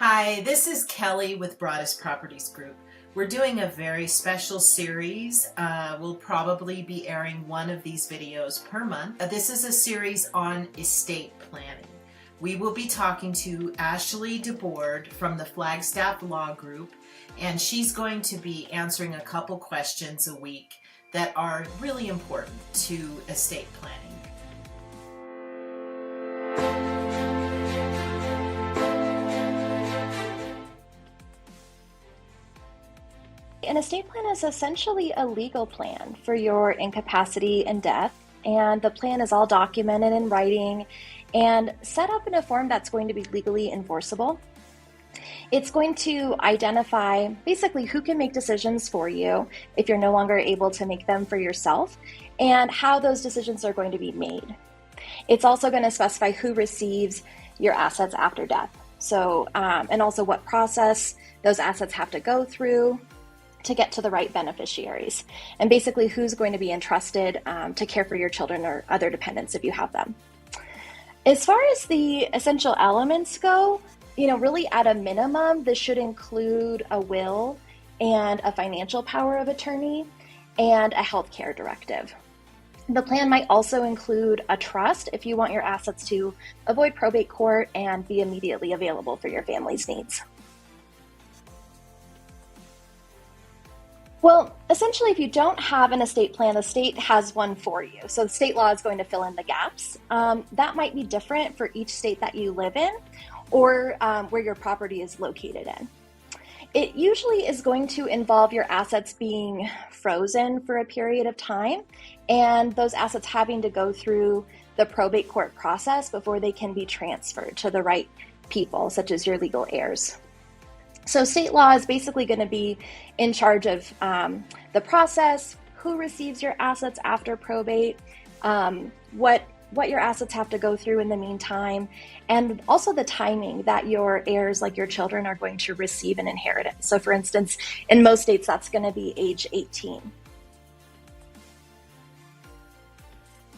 Hi, this is Kelly with Broaddus Properties Group. We're doing a very special series. We'll probably be airing one of these videos per month. This is a series on estate planning. We will be talking to Ashley DeBoard from the Flagstaff Law Group, and she's going to be answering a couple questions a week that are really important to estate planning. An estate plan is essentially a legal plan for your incapacity and death, and the plan is all documented in writing and set up in a form that's going to be legally enforceable. It's going to identify basically who can make decisions for you if you're no longer able to make them for yourself, and how those decisions are going to be made. It's also going to specify who receives your assets after death. So, and also what process those assets have to go through to get to the right beneficiaries, and basically who's going to be entrusted to care for your children or other dependents if you have them. As far as the essential elements go, really at a minimum, this should include a will and a financial power of attorney and a healthcare directive. The plan might also include a trust if you want your assets to avoid probate court and be immediately available for your family's needs. Well, essentially, if you don't have an estate plan, the state has one for you. So the state law is going to fill in the gaps. That might be different for each state that you live in or where your property is located in. It usually is going to involve your assets being frozen for a period of time and those assets having to go through the probate court process before they can be transferred to the right people, such as your legal heirs. So state law is basically going to be in charge of the process, who receives your assets after probate, what your assets have to go through in the meantime, and also the timing that your heirs, like your children, are going to receive an inheritance. So for instance, in most states, that's going to be age 18.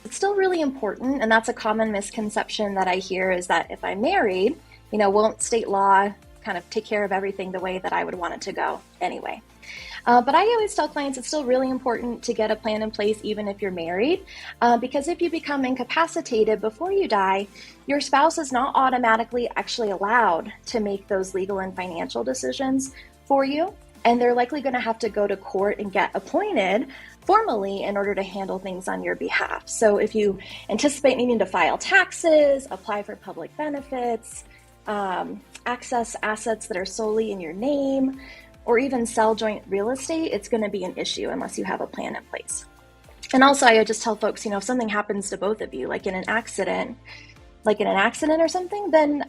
It's still really important, and that's a common misconception that I hear, is that if I'm married, won't state law kind of take care of everything the way that I would want it to go anyway. But I always tell clients it's still really important to get a plan in place even if you're married, because if you become incapacitated before you die, your spouse is not automatically actually allowed to make those legal and financial decisions for you, and they're likely going to have to go to court and get appointed formally in order to handle things on your behalf. So if you anticipate needing to file taxes, apply for public benefits, access assets that are solely in your name, or even sell joint real estate, it's going to be an issue unless you have a plan in place. And also, I would just tell folks, if something happens to both of you, like in an accident or something, then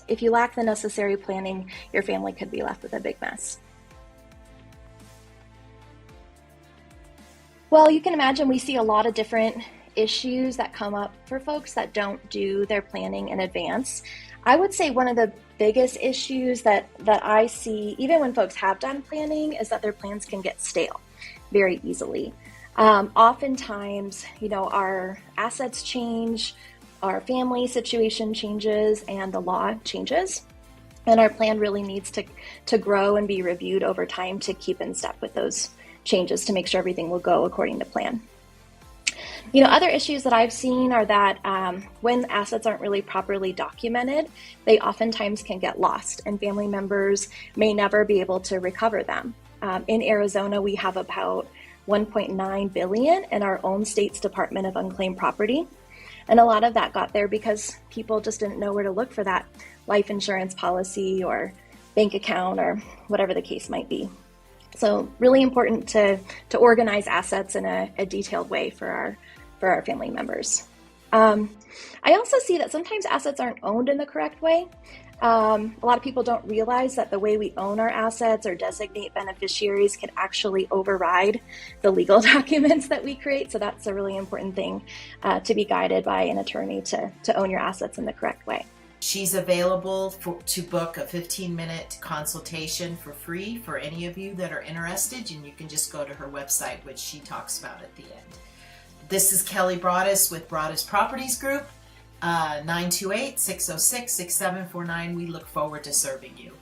if you lack the necessary planning, your family could be left with a big mess. Well, you can imagine we see a lot of different issues that come up for folks that don't do their planning in advance. I would say one of the biggest issues that I see, even when folks have done planning, is that their plans can get stale very easily. Oftentimes, our assets change, our family situation changes, and the law changes. And our plan really needs to grow and be reviewed over time to keep in step with those changes to make sure everything will go according to plan. Other issues that I've seen are that when assets aren't really properly documented, they oftentimes can get lost, and family members may never be able to recover them. In Arizona, we have about $1.9 billion in our own state's Department of Unclaimed Property. And a lot of that got there because people just didn't know where to look for that life insurance policy or bank account or whatever the case might be. So really important to organize assets in a detailed way for our family members. I also see that sometimes assets aren't owned in the correct way. A lot of people don't realize that the way we own our assets or designate beneficiaries can actually override the legal documents that we create. So that's a really important thing to be guided by an attorney to own your assets in the correct way. She's available to book a 15-minute consultation for free for any of you that are interested, and you can just go to her website, which she talks about at the end. This is Kelly Broaddus with Broaddus Properties Group. 928-606-6749. We look forward to serving you.